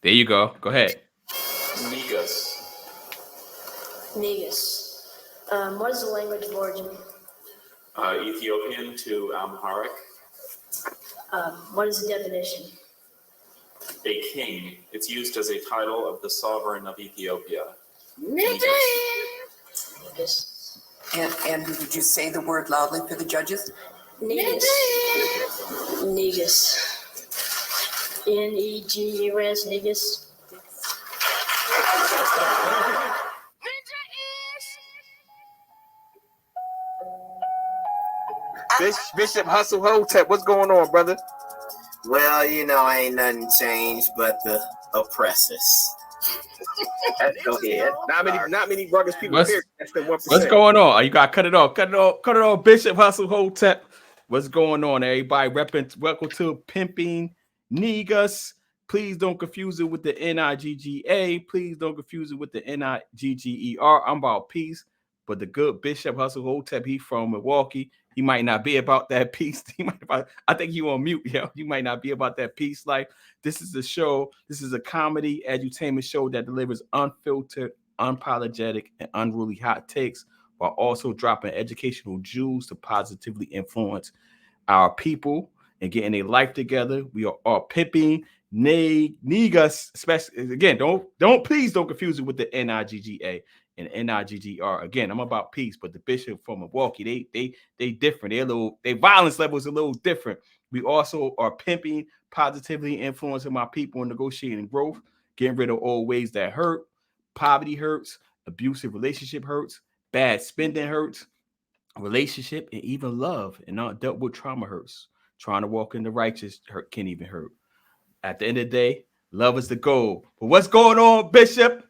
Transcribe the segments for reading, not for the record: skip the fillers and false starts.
There you go. Go ahead. Negus. Negus. What is the language of origin? Ethiopian to Amharic. What is the definition? A king. It's used as a title of the sovereign of Ethiopia. Negus. And would you say the word loudly for the judges? Negus. Negus. Negus. Negus. Bishop Hustle Hotep, what's going on, brother? Well, ain't nothing changed but the oppressors. Go ahead. Not many rugged people. Less than 1%. What's going on? You got cut it off. Bishop Hustle Hotep. What's going on, everybody? Welcome to Pimping Negus. Please don't confuse it with the Nigga. Please don't confuse it with the Nigger. I'm about peace, but the good Bishop Hustle Hotep, he from Milwaukee. He might not be about that peace. I think you on mute, yo. You might not be about that peace life. This is a show. This is a comedy edutainment show that delivers unfiltered, unapologetic, and unruly hot takes while also dropping educational jewels to positively influence our people and getting their life together. We are all pimping Negus, especially again. Please don't confuse it with the Nigga and Nigger. Again, I'm about peace, but the bishop from Milwaukee, they different. Their violence level is a little different. We also are pimping, positively influencing my people in negotiating growth, getting rid of old ways that hurt. Poverty hurts, abusive relationship hurts, bad spending hurts, relationship and even love and not dealt with trauma hurts. Trying to walk in the righteous hurt can't even hurt. At the end of the day, love is the goal. But what's going on, Bishop?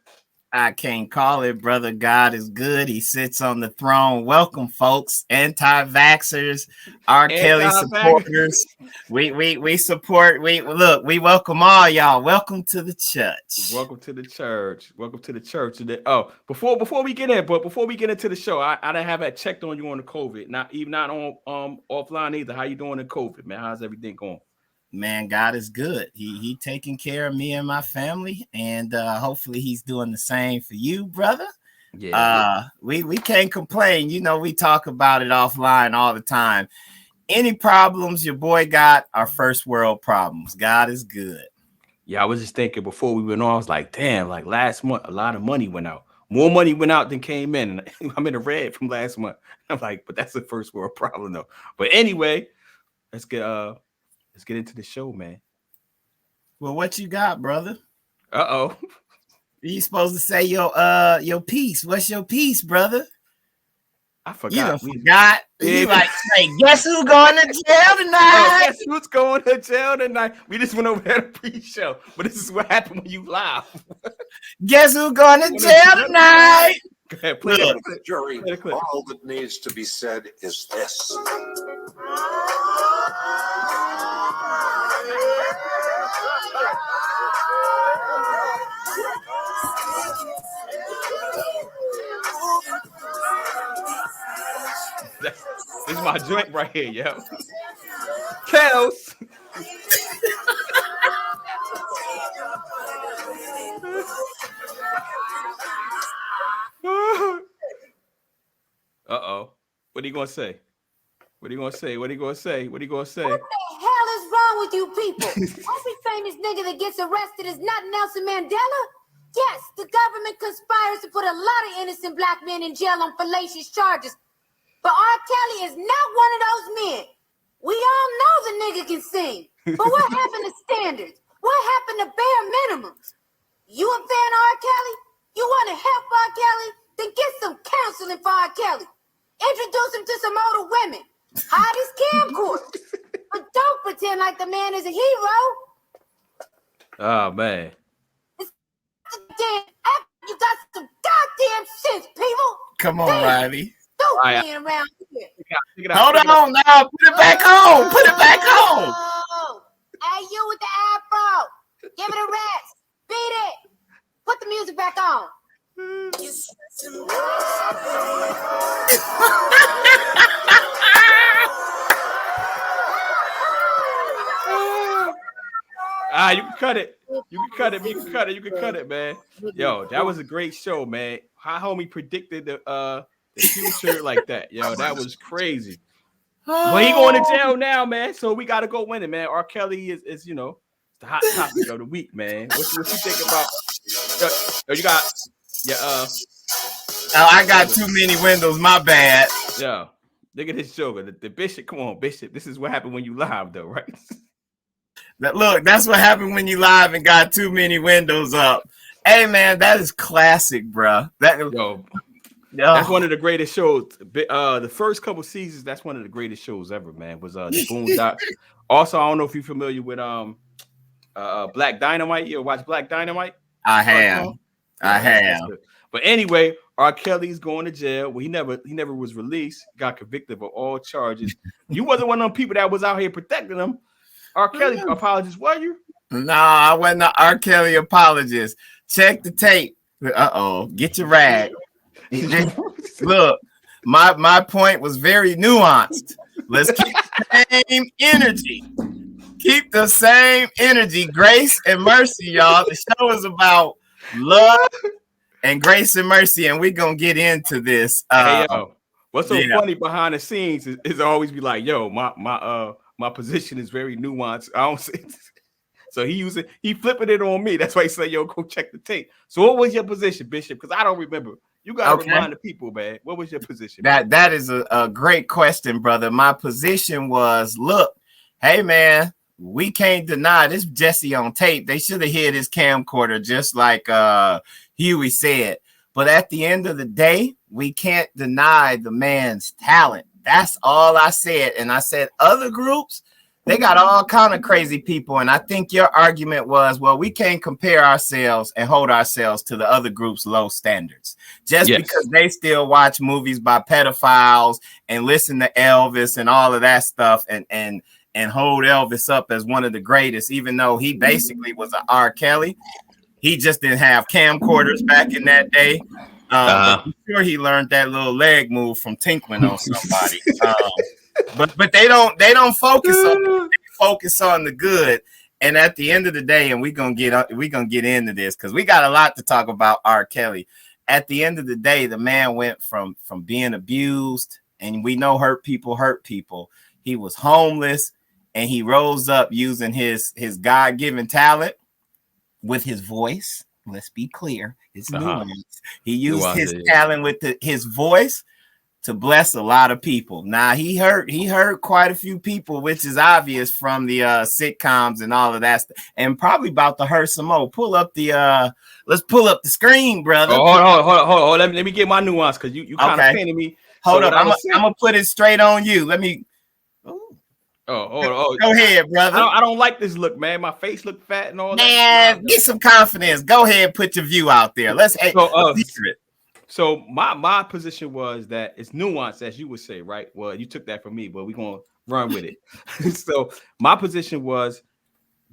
I can't call it, brother. God is good. He sits on the throne. Welcome, folks. Anti-vaxxers, R. Kelly supporters. We support. We welcome all y'all. Welcome to the church. Welcome to the church. Welcome to the church. Before we get into the show, I didn't have that checked on you on the COVID. Not on offline either. How you doing in COVID, man? How's everything going? Man, God is good. He taking care of me and my family, and hopefully he's doing the same for you, brother. Yeah. We can't complain. We talk about it offline all the time. Any problems your boy got are first world problems. God is good. Yeah, I was just thinking before we went on, I was like, damn, like last month, a lot of money went out. More money went out than came in. And I'm in the red from last month. I'm like, but that's a first world problem, though. But anyway, let's get into the show, man. Well, what you got, brother? Uh-oh. You supposed to say your piece. What's your piece, brother? I forgot. You forgot. You like say, guess who's going to jail tonight? Guess who's going to jail tonight? We just went over there pre-show, but this is what happened when you laugh. Guess who's going to jail tonight? Go ahead, play the jury. All that needs to be said is this. This is my joint right here, yo. Kels. Uh-oh. What are you gonna say? What are you gonna say? What are you gonna say? What are you gonna say? What the hell is wrong with you people? Every famous nigga that gets arrested is not Nelson Mandela. Yes, the government conspires to put a lot of innocent black men in jail on fallacious charges. But R. Kelly is not one of those men. We all know the nigga can sing. But what happened to standards? What happened to bare minimums? You a fan of R. Kelly? You want to help R. Kelly? Then get some counseling for R. Kelly. Introduce him to some older women. Hide his camcorders. But don't pretend like the man is a hero. Oh, man. You got some goddamn sense, people. Come on, Riley. Don't be around here. Hold on now. Put it back on. Put it back on. Oh, hey, you with the afro. Give it a rest. Beat it. Put the music back on. You can cut it. You can cut it. You can cut it. You can cut it, man. Yo, that was a great show, man. How homie predicted the future like that. Yo, that was crazy. But he going to jail now, man. So we got to go win it, man. R. Kelly is the hot topic of the week, man. What you think about? You got I got too many windows. My bad. Yeah, look at this joker. The Bishop. Come on, Bishop. This is what happened when you live, though, right? Look, that's what happened when you live and got too many windows up. Hey, man, that is classic, bro. That's one of the greatest shows. The first couple seasons, that's one of the greatest shows ever, man. Was the Boondocks. Also, I don't know if you're familiar with Black Dynamite. You ever watch Black Dynamite? I have. But anyway, R. Kelly's going to jail. Well, he never was released. Got convicted of all charges. You wasn't one of them people that was out here protecting him. R. Kelly apologist, were you? No, I wasn't an R. Kelly apologist. Check the tape. Get your rag. Look, my point was very nuanced. Let's keep the same energy. Keep the same energy. Grace and mercy, y'all. The show is about love and grace and mercy, and we're gonna get into this. What's so funny behind the scenes is always be like, yo, my position is very nuanced. I don't say so he flipping it on me. That's why he said, yo, go check the tape. So what was your position, Bishop? Because I don't remember. You gotta remind the people, man. What was your position? That is a great question, brother. My position was, look, hey man, we can't deny this Jesse on tape. They should have hit his camcorder, just like Huey said. But at the end of the day, we can't deny the man's talent. That's all I said. And I said other groups, they got all kind of crazy people. And I think your argument was, well, we can't compare ourselves and hold ourselves to the other group's low standards. Just because they still watch movies by pedophiles and listen to Elvis and all of that stuff and hold Elvis up as one of the greatest, even though he basically was an R. Kelly. He just didn't have camcorders back in that day. I'm sure he learned that little leg move from tinkling on somebody. But they don't focus on it. They focus on the good. And at the end of the day, and we're gonna get into this because we got a lot to talk about R. Kelly. At the end of the day, the man went from being abused, and we know hurt people. He was homeless, and he rose up using his God-given talent with his voice. Let's be clear. It's nuance. He used his talent with his voice to bless a lot of people. Now he hurt quite a few people, which is obvious from the sitcoms and all of that stuff, and probably about to hurt some more. Let's pull up the screen, brother. Hold on. Let me get my nuance because you kind of painted me. Hold up, I'm gonna put it straight on you. Let me. Go ahead, brother. I don't like this look, man. My face look fat and all that. Man, get some confidence. Go ahead, put your view out there. Let's secret. So my position was that it's nuanced, as you would say, right? Well, you took that from me, but we're gonna run with it. So my position was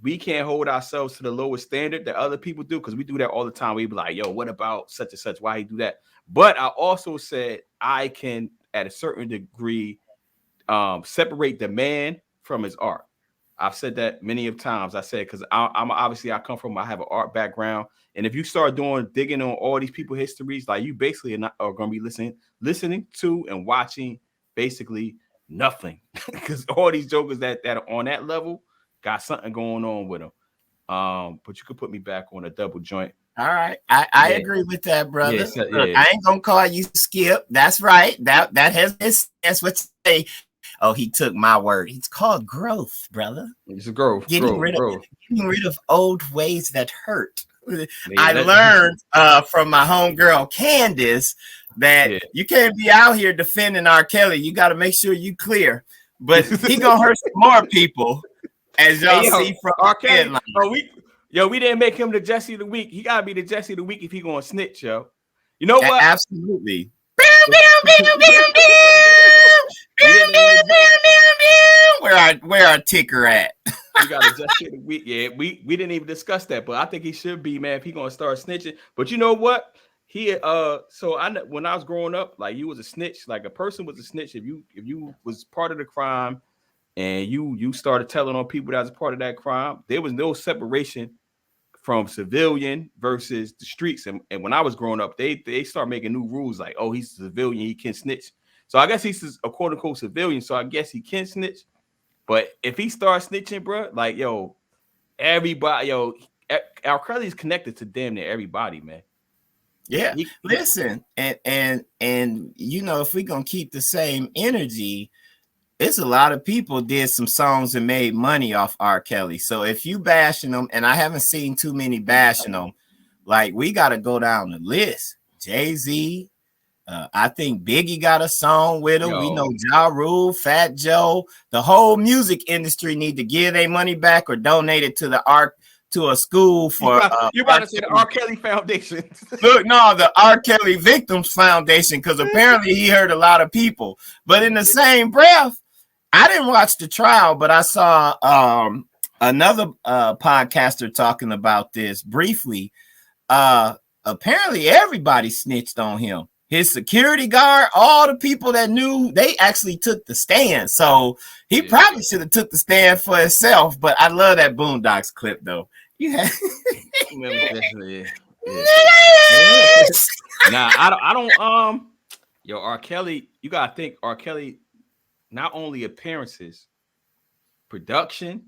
we can't hold ourselves to the lowest standard that other people do, because we do that all the time. We be like, yo, what about such and such? Why he do that? But I also said I can, at a certain degree, separate the man from his art. I've said that many of times. I said, because I have an art background. And if you start digging on all these people's histories, like you basically are going to be listening to and watching basically nothing, because all these jokers that are on that level got something going on with them. But you could put me back on a double joint. All right, I agree with that, brother. Look, I ain't gonna call you Skip. That's right. That that's what you say. Oh, he took my word. It's called growth, brother. It's a growth. Getting rid of old ways that hurt. I learned from my homegirl Candace that you can't be out here defending R. Kelly. You got to make sure you clear. But he gonna hurt some more people, as y'all see from R. Kelly. We didn't make him the Jesse of the week. He gotta be the Jesse of the week if he gonna snitch, yo. You know what? Absolutely. Where our ticker at? We got a Jesse of the week. Yeah, we didn't even discuss that, but I think he should be, man, if he gonna start snitching. But you know what? When I was growing up, like, you was a snitch. Like, a person was a snitch if you was part of the crime. and you started telling on people that was a part of that crime, there was no separation from civilian versus the streets. And when I was growing up, they start making new rules like, oh, he's a civilian, he can snitch. So I guess he's a quote unquote civilian, so I guess he can snitch. But if he starts snitching, bro, like everybody, R. Kelly's connected to damn near everybody, man. Yeah, listen, and if we're gonna keep the same energy, it's a lot of people did some songs and made money off R. Kelly. So if you bashing them, and I haven't seen too many bashing them, like we got to go down the list. Jay-Z, I think Biggie got a song with him. We know Ja Rule, Fat Joe, the whole music industry need to give their money back or donate it to to a school for you about to say the R. Kelly Foundation. Look, no, the R. Kelly Victims Foundation, because apparently he hurt a lot of people. But in the same breath, I didn't watch the trial, but I saw another podcaster talking about this briefly. Apparently everybody snitched on him. His security guard, all the people that knew, they actually took the stand. So he probably should have took the stand for himself. But I love that Boondocks clip, though. Yeah. Nah, I don't. R. Kelly, you gotta think R. Kelly, not only appearances, production,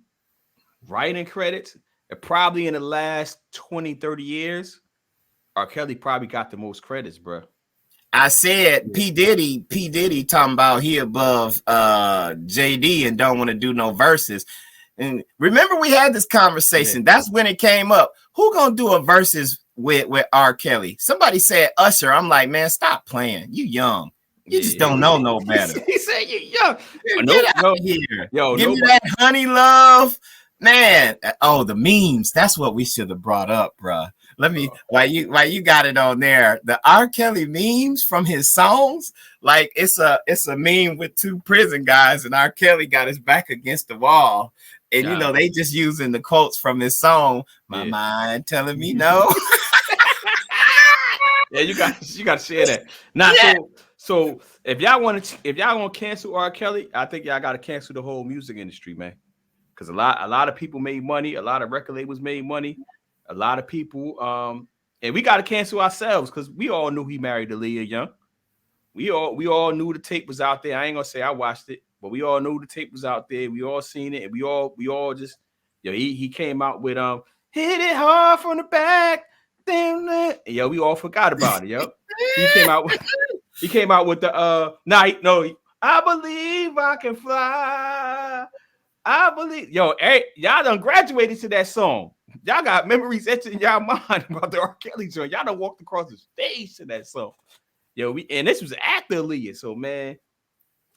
writing credits, and probably in the last 20, 30 years, R. Kelly probably got the most credits, bro. I said P. Diddy talking about he above JD and don't want to do no verses. And remember we had this conversation. Yeah. That's when it came up. Who gonna do a verses with R. Kelly? Somebody said Usher. I'm like, man, stop playing. You young. You just don't know no better. He said you young. Get out here. Give me that honey love. Man. Oh, the memes. That's what we should have brought up, bro. Let me while you got it on there. The R. Kelly memes from his songs, like it's a meme with two prison guys, and R. Kelly got his back against the wall, and they just using the quotes from his song. My mind telling me no. Yeah, you got to share that. Now, so if y'all gonna cancel R. Kelly, I think y'all got to cancel the whole music industry, man, because a lot of people made money, a lot of record labels made money. A lot of people, and we got to cancel ourselves because we all knew he married Aaliyah Young. We all knew the tape was out there. I ain't gonna say I watched it, but we all knew the tape was out there. We all seen it, and we all just, he came out with hit it hard from the back, damn. We all forgot about it, He came out with the night. No, I believe I can fly. I believe, y'all done graduated to that song. Y'all got memories etched in y'all mind about the R. Kelly joint. Y'all done walked across the stage to that song. And this was after Aaliyah. So, man,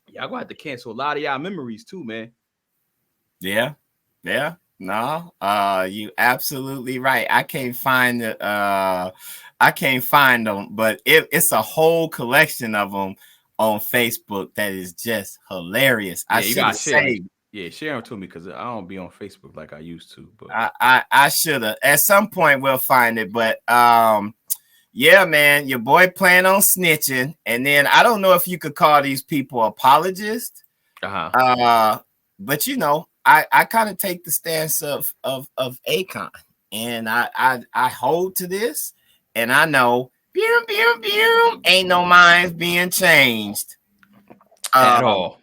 y'all gonna have to cancel a lot of y'all memories too, man. Yeah. No, you absolutely right. I can't find it. I can't find them, but it's a whole collection of them on Facebook that is just hilarious. I should have saved. Yeah, share them to me because I don't be on Facebook like I used to. But I should have. At some point we'll find it. But yeah, man, your boy plan on snitching, and then I don't know if you could call these people apologists. But I kind of take the stance of Akon, and I hold to this, and I know ain't no minds being changed at all.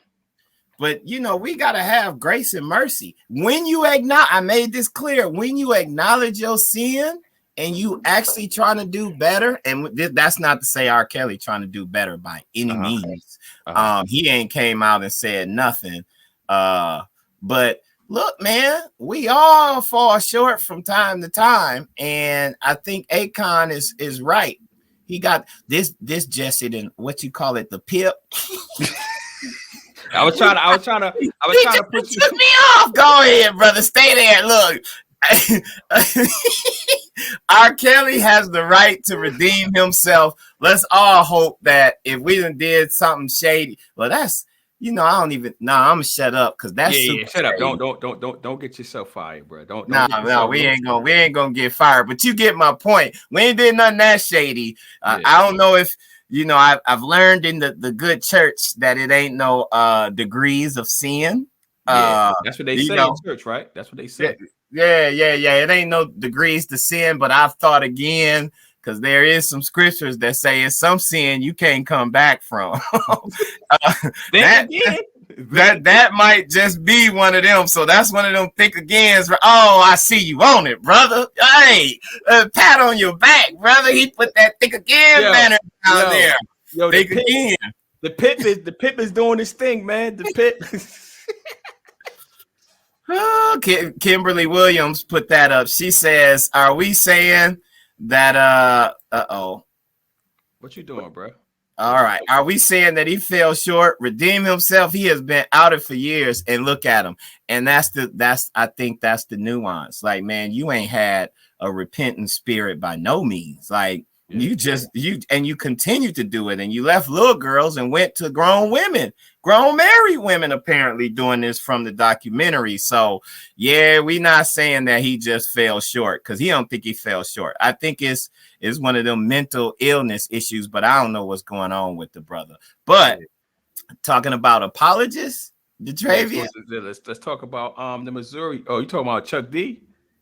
But, we got to have grace and mercy. When you acknowledge, I made this clear, when you acknowledge your sin and you actually trying to do better, and that's not to say R. Kelly trying to do better by any means. He ain't came out and said nothing. But look, man, we all fall short from time to time. And I think Akon is right. He got this Jesse, and what you call it, the pip. I was trying to put you. Took me off. Go ahead, brother. Stay there. Look, R. Kelly has the right to redeem himself. Let's all hope that if we done did something shady, well, that's I don't even. I'm gonna shut up because that's shut up. Don't get yourself fired, bro. Don't we ain't gonna get fired. But you get my point. We ain't did nothing that shady. I don't know if. I've learned in the good church that it ain't no degrees of sin. That's what they say in church, right? That's what they say. Yeah. It ain't no degrees to sin, but I've thought again, because there is some scriptures that say it's some sin you can't come back from. That might just be one of them. So that's one of them think agains. Oh, I see you on it, brother. Hey, pat on your back, brother. He put that think again banner down there. Yo, think again. The Pip is doing this thing, man. The Pip. Kimberly Williams put that up. She says, "Are we saying that?" What you doing, bro? All right. Are we saying that he fell short, redeemed himself? He has been outed for years, and look at him. And I think that's the nuance. Like, man, you ain't had a repentant spirit by no means. Like, you continue to do it, and you left little girls and went to grown married women, apparently doing this from the documentary. So yeah, we not saying that he just fell short, because he don't think he fell short. I think it's one of them mental illness issues, but I don't know what's going on with the brother. But talking about apologists, Detravian, let's talk about the Missouri. Oh, you talking about Chuck D?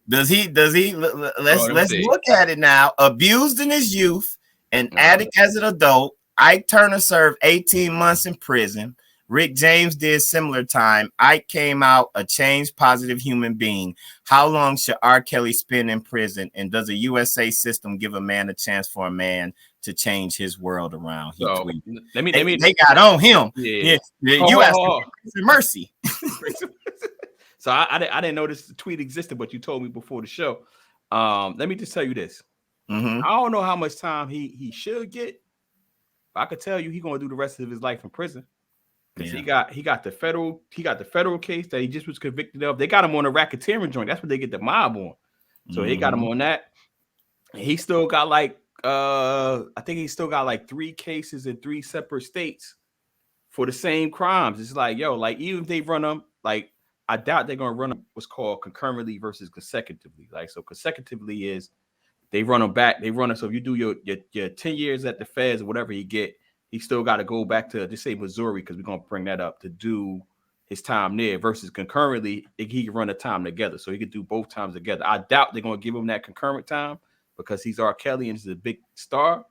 Does he let's look at it now. Abused in his youth, an addict as an adult. Ike Turner served 18 months in prison. Rick James did similar time. Ike came out a changed, positive human being. How long should R. Kelly spend in prison? And does a USA system give a man a chance for a man to change his world around? He tweeted. They got on him. Yeah. U.S. mercy. So I didn't know this tweet existed, but you told me before the show. Let me just tell you this. Mm-hmm. I don't know how much time he should get. But I could tell you he's gonna do the rest of his life in prison. Yeah. He got the federal case that he just was convicted of. They got him on a racketeering joint. That's what they get the mob on. So he got him on that. And he still got I think he still got 3 cases in 3 separate states for the same crimes. It's like, yo, like even if they run them, like I doubt they're gonna run them what's called concurrently versus consecutively. Like, so consecutively is they run them back. They run it. So if you do your 10 years at the feds or whatever you get, he still got to go back to just say Missouri, because we're gonna bring that up, to do his time there. Versus concurrently, he can run the time together, so he could do both times together. I doubt they're gonna give him that concurrent time because he's R. Kelly and he's a big star.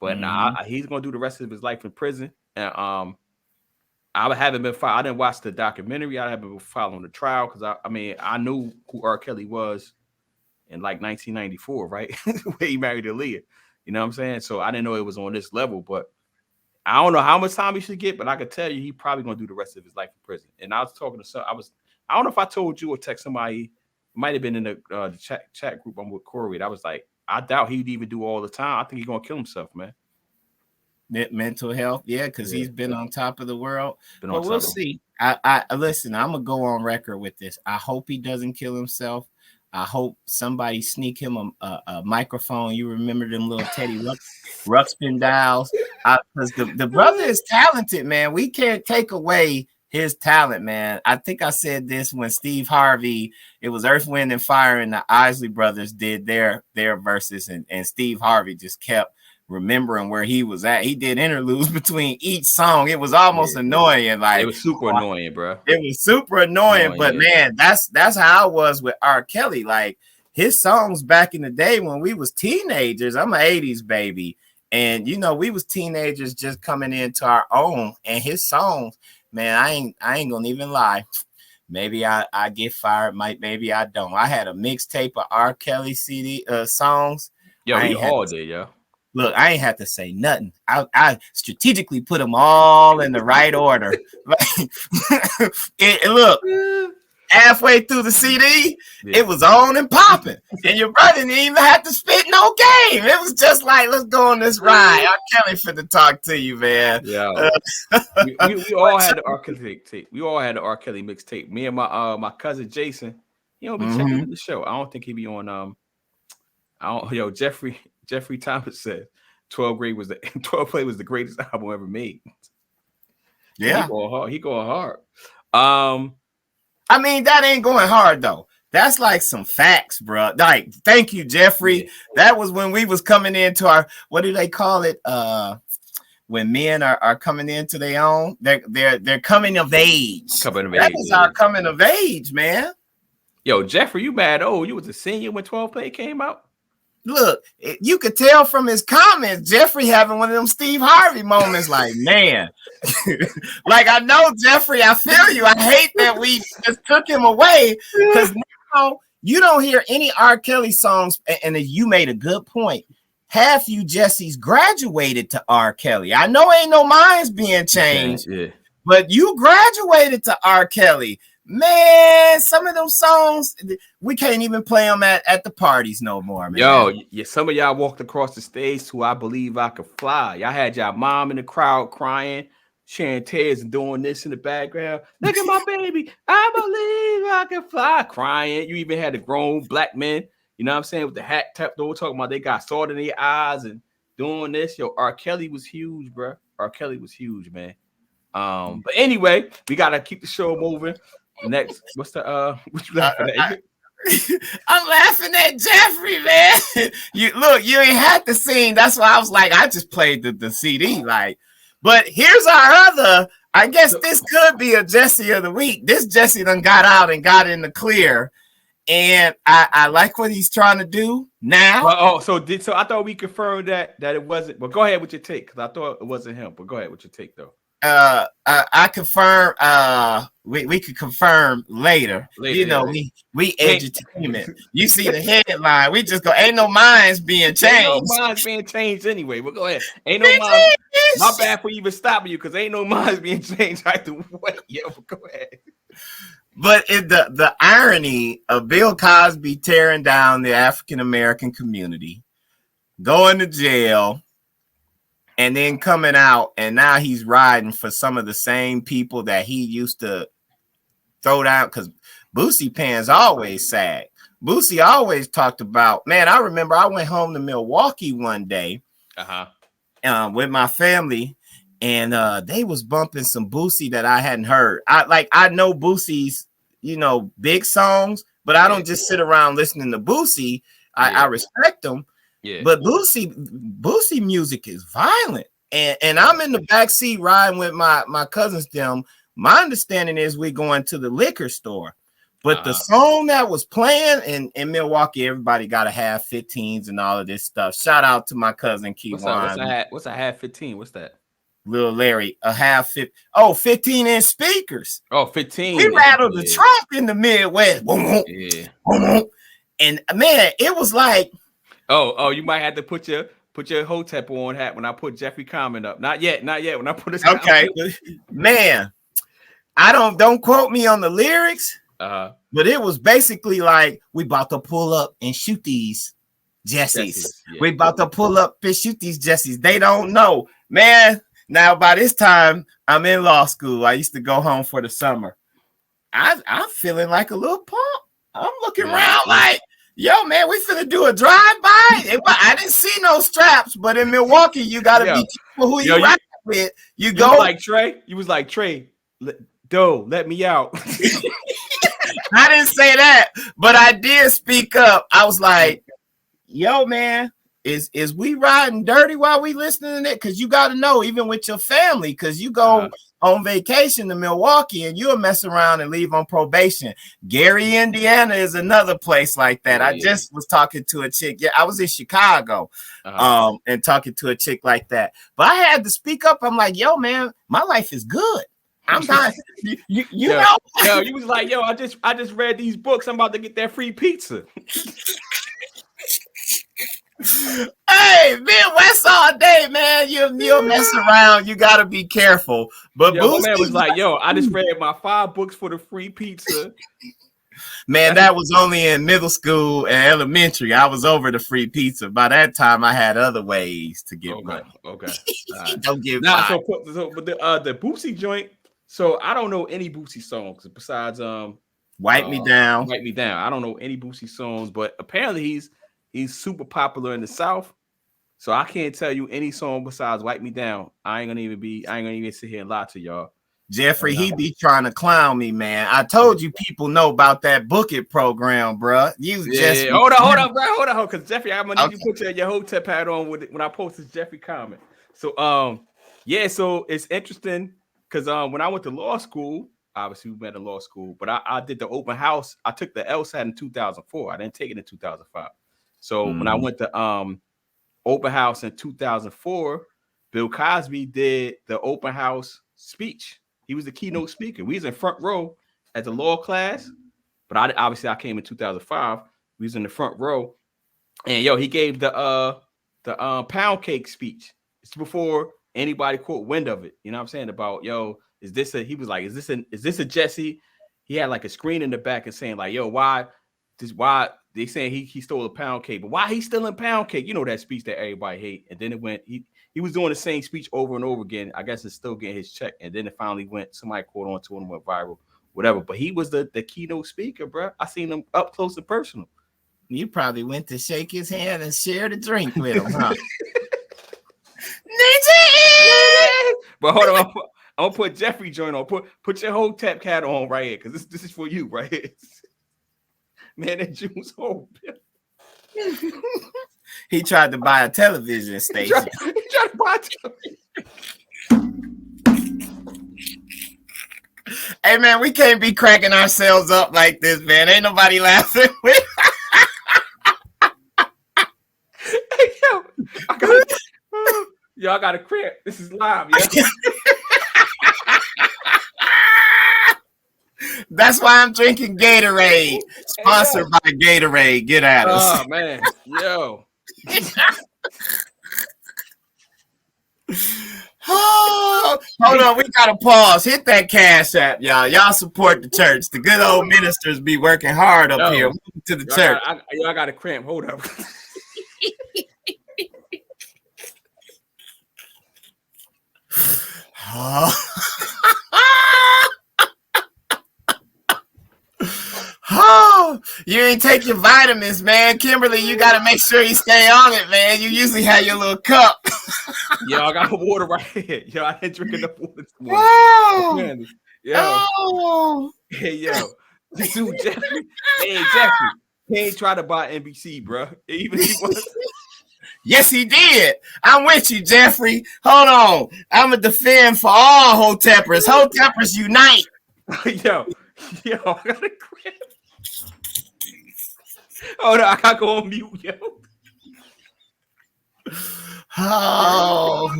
But he's gonna do the rest of his life in prison. And I haven't been I didn't watch the documentary. I haven't been following the trial because I knew who R. Kelly was in 1994, right? Where he married Aaliyah. You know what I'm saying? So I didn't know it was on this level, but I don't know how much time he should get, but I could tell you he probably gonna do the rest of his life in prison. And I was talking to I don't know if I told you or text somebody, it might have been in the chat group I'm with Corey. I was like, I doubt he'd even do all the time. I think he's gonna kill himself, man. Mental health, because he's been on top of the world. But we'll see. I listen, I'm gonna go on record with this. I hope he doesn't kill himself. I hope somebody sneak him a microphone. You remember them little Teddy Ruxpin dials? Because the brother is talented, man. We can't take away his talent, man. I think I said this when Steve Harvey, it was Earth, Wind, and Fire, and the Isley Brothers did their verses, and Steve Harvey just kept remembering where he was at. He did interludes between each song. It was almost annoying. Like, it was super annoying, bro. It was super annoying, but man, that's how I was with R. Kelly. Like, his songs back in the day when we was teenagers. I'm an 80s baby, and we was teenagers just coming into our own. And his songs, man, I ain't gonna even lie. Maybe I get fired, maybe I don't. I had a mixtape of R. Kelly CD songs. Yo, he all did, yo. Look, I ain't have to say nothing. I strategically put them all in the right order. Look, halfway through the CD, it was on and popping. And your brother didn't even have to spit no game. It was just like, let's go on this ride. R. Kelly finna talk to you, man. Yeah. We all had the R. Kelly tape. We all had the R. Kelly mixtape. Me and my cousin Jason, he don't be checking the show. I don't think he be on Jeffrey Thomas said 12 Play was the greatest album ever made. Yeah. He going hard. I mean, that ain't going hard though. That's like some facts, bro. Like, thank you, Jeffrey. Yeah. That was when we was coming into our, what do they call it? when men are coming into their own, they're coming of age. That is our coming of age, man. Yo, Jeffrey, you mad? Oh, you was a senior when 12 Play came out. Look, you could tell from his comments, Jeffrey having one of them Steve Harvey moments. Like, man, like I know Jeffrey, I feel you. I hate that we just took him away because now you don't hear any R. Kelly songs. And you made a good point. Half you Jessies graduated to R. Kelly. I know ain't no minds being changed, but you graduated to R. Kelly. Man, some of those songs we can't even play them at the parties no more, man. Yo, some of y'all walked across the stage to I Believe I Could Fly. Y'all had y'all mom in the crowd crying, sharing tears and doing this in the background. Look at my baby. I believe I can fly. Crying. You even had the grown black men, you know what I'm saying, with the hat tapped over, talking about they got salt in their eyes and doing this. Yo, R. Kelly was huge, bro. R. Kelly was huge, man. But anyway, we gotta keep the show moving. Next, what's the what you laughing at? I'm laughing at Jeffrey, man. You ain't had the scene. That's why I was like, I just played the CD. Like, but here's our other. I guess this could be a Jesse of the week. This Jesse done got out and got in the clear, and I like what he's trying to do now. So I thought we confirmed that it wasn't. Well, go ahead with your take because I thought it wasn't him. But go ahead with your take though. I confirm. We could confirm later. You know, we edutainment. You see the headline. We just go. Ain't no minds being changed. Ain't no minds being changed anyway. But go ahead. Ain't no minds. My bad for even stopping you because ain't no minds being changed either way. Yeah, but go ahead. But the irony of Bill Cosby tearing down the African American community, going to jail. And then coming out, and now he's riding for some of the same people that he used to throw down. Because Boosie Pants always sad. Boosie always talked about, man, I remember I went home to Milwaukee one day with my family, and they was bumping some Boosie that I hadn't heard. I know Boosie's, big songs, but I don't just sit around listening to Boosie. I respect them. Yeah. But Boosie music is violent. And I'm in the backseat riding with my cousins them. My understanding is we're going to the liquor store. But the song that was playing in Milwaukee, everybody got to have 15s and all of this stuff. Shout out to my cousin Keywan. What's a half 15? What's that? Little Larry, a half 50. Oh, 15-inch speakers. Oh, 15. We rattled the trunk in the Midwest. Yeah. And man, it was like, Oh, you might have to put your Hotep on hat when I put Jeffrey comment up. Not yet. When I put this okay, man. I don't quote me on the lyrics, but it was basically like we about to pull up and shoot these Jessies. Yeah. We about to pull up and shoot these Jessies. They don't know, man. Now by this time, I'm in law school. I used to go home for the summer. I'm feeling like a little pump. I'm looking around like, yo, man, we finna do a drive-by. I didn't see no straps, but in Milwaukee, you gotta be careful who you ride with. You go like Trey. You was like Trey. Let me out. I didn't say that, but I did speak up. I was like, yo, man, is we riding dirty while we listening to it? Because you got to know, even with your family, because you go on vacation to Milwaukee and you'll mess around and leave on probation. Gary, Indiana is another place like that. I just was talking to a chick. Yeah, I was in Chicago and talking to a chick like that. But I had to speak up. I'm like, yo, man, my life is good. I'm not, you know. Yo, you was like, yo, I just read these books. I'm about to get that free pizza. Hey, Midwest all day, man. You'll mess around. You gotta be careful. But my man was like, yo, I just read my 5 books for the free pizza. Man, that was only in middle school and elementary. I was over the free pizza. By that time, I had other ways to get money. Okay. Don't give now. So the Boosie joint. So I don't know any Boosie songs besides Wipe Me Down. Wipe Me Down. I don't know any Boosie songs, but apparently he's super popular in the South. So I can't tell you any song besides Wipe Me Down. I ain't gonna even sit here and lie to y'all. Jeffrey, he be trying to clown me, man. I told you people know about that Book It program, bro. Hold on, because Jeffrey, I'm gonna need you to put your Hotep hat on when I post this Jeffrey comment. So Yeah, so it's interesting because when I went to law school, obviously we met in law school, but I did the open house. I took the LSAT in 2004. I didn't take it in 2005. So when I went to open house in 2004, Bill Cosby did the open house speech. He was the keynote speaker. We was in front row at the law class, but I came in 2005. We was in the front row, and he gave the pound cake speech. It's before anybody caught wind of it. You know what I'm saying? About is this a Jesse? He had like a screen in the back and saying like, why they saying he stole a pound cake, but why he stealing pound cake? You know that speech that everybody hate. And then it went, he was doing the same speech over and over again. I guess it's still getting his check. And then it finally went, somebody caught on to him, went viral, whatever. But he was the keynote speaker, bro. I seen him up close and personal. You probably went to shake his hand and share the drink with him, huh? But hold on, I'm gonna put Jeffrey joint on. Put your whole tap cat on right here, because this is for you, right here. Man, that June's whole. He tried to buy a television station. He tried to buy a television. Hey man, we can't be cracking ourselves up like this, man. Ain't nobody laughing. I got a cramp. This is live, yo. That's why I'm drinking Gatorade. Sponsored by Gatorade. Get at us. Oh man, yo. Hold on, we gotta pause. Hit that Cash App, y'all. Y'all support the church. The good old ministers be working hard up here. Welcome to the church. I got a cramp. Hold up. Oh, you ain't take your vitamins, man. Kimberly, you got to make sure you stay on it, man. You usually have your little cup. Yo, I got water right here. Yo, I didn't drink enough water this morning. Yo. Hey, yo. Dude, Jeffrey. Hey, Jeffrey. He ain't try to buy NBC, bro. Even he was. Yes, he did. I'm with you, Jeffrey. Hold on. I'm going to defend for all Hoteppers. Hoteppers unite. Yo, I got a cramp. Oh, no, I got to go on mute, yo.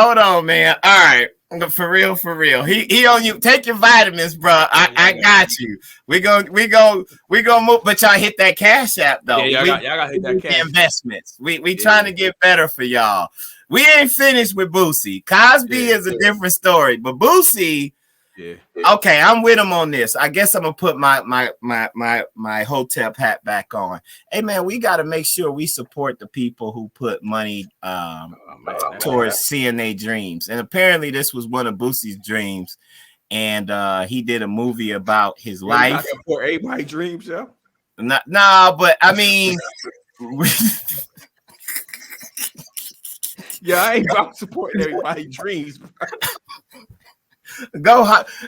Hold on, man. All right. For real. He on you. Take your vitamins, bro. I got you. We go move, but y'all hit that Cash App though. Yeah, y'all got to hit that Cash investments. We trying to get better for y'all. We ain't finished with Boosie. Cosby is a different story, but Boosie. Yeah. Okay, I'm with him on this. I guess I'm gonna put my Hotep hat back on. Hey man, we got to make sure we support the people who put money towards seeing their dreams. And apparently, this was one of Boosie's dreams, and he did a movie about his life. I support everybody's dreams, yo. Nah, but I mean, yeah, I ain't about supporting everybody's dreams, bro.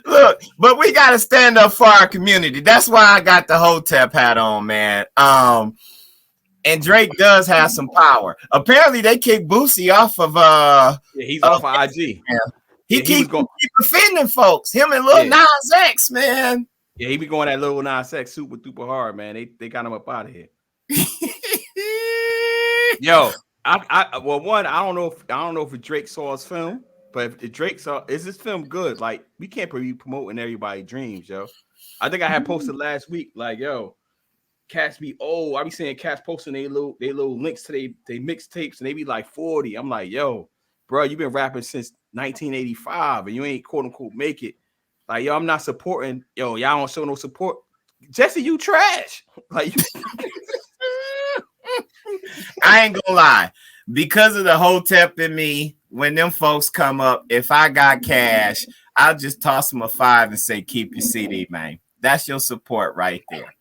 Look, but we got to stand up for our community. That's why I got the Hotep hat on, man. And Drake does have some power. Apparently, they kicked Boosie off of he's off of IG. Yeah. He keep offending folks. Him and Lil Nas X, man. Yeah, he be going that Lil Nas X super duper hard, man. They got him up out of here. Yo, I don't know if Drake saw his film. But if Drake saw, is this film good? Like, we can't be promoting everybody's dreams, yo. I think I had posted last week, like, yo, cats be old. I be seeing cats posting they little links to they mixtapes, and they be like 40. I'm like, yo, bro, you been rapping since 1985, and you ain't quote unquote make it. Like, yo, I'm not supporting. Yo, y'all don't show no support. Jesse, you trash. Like, I ain't gonna lie, because of the Hotep in me. When them folks come up, if I got cash, I'll just toss them a 5 and say, keep your CD, man. That's your support right there.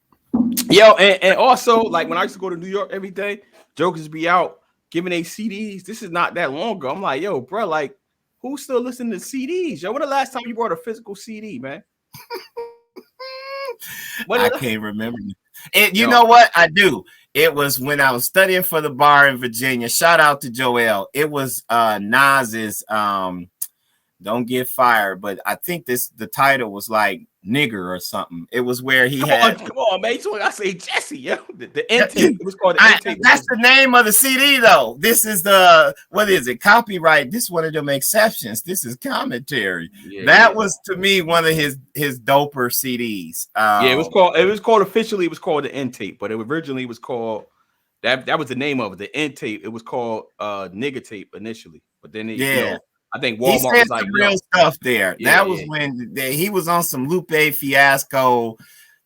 Yo, and also, like, when I used to go to New York every day, jokers be out giving they CDs. This is not that long ago. I'm like, yo, bro, like, who's still listening to CDs? Yo, when the last time you bought a physical CD, man? I can't remember. And you know what? I do. It was when I was studying for the bar in Virginia. Shout out to Joel. It was Nas's Don't Get Fired, but I think the title was like Nigger or something. It was where he come on, man. So I say Jesse, yo. The end tape. It was called the end tape. That's the name of the CD, though. This is what is it? Copyright. This one of them exceptions. This is commentary. Yeah, that was to me one of his doper CDs. It was called officially. It was called the end tape, but it originally was called that was the name of it. The end tape. It was called Nigga Tape initially, but then I think Walmart was like real stuff there. That was when he was on some Lupe Fiasco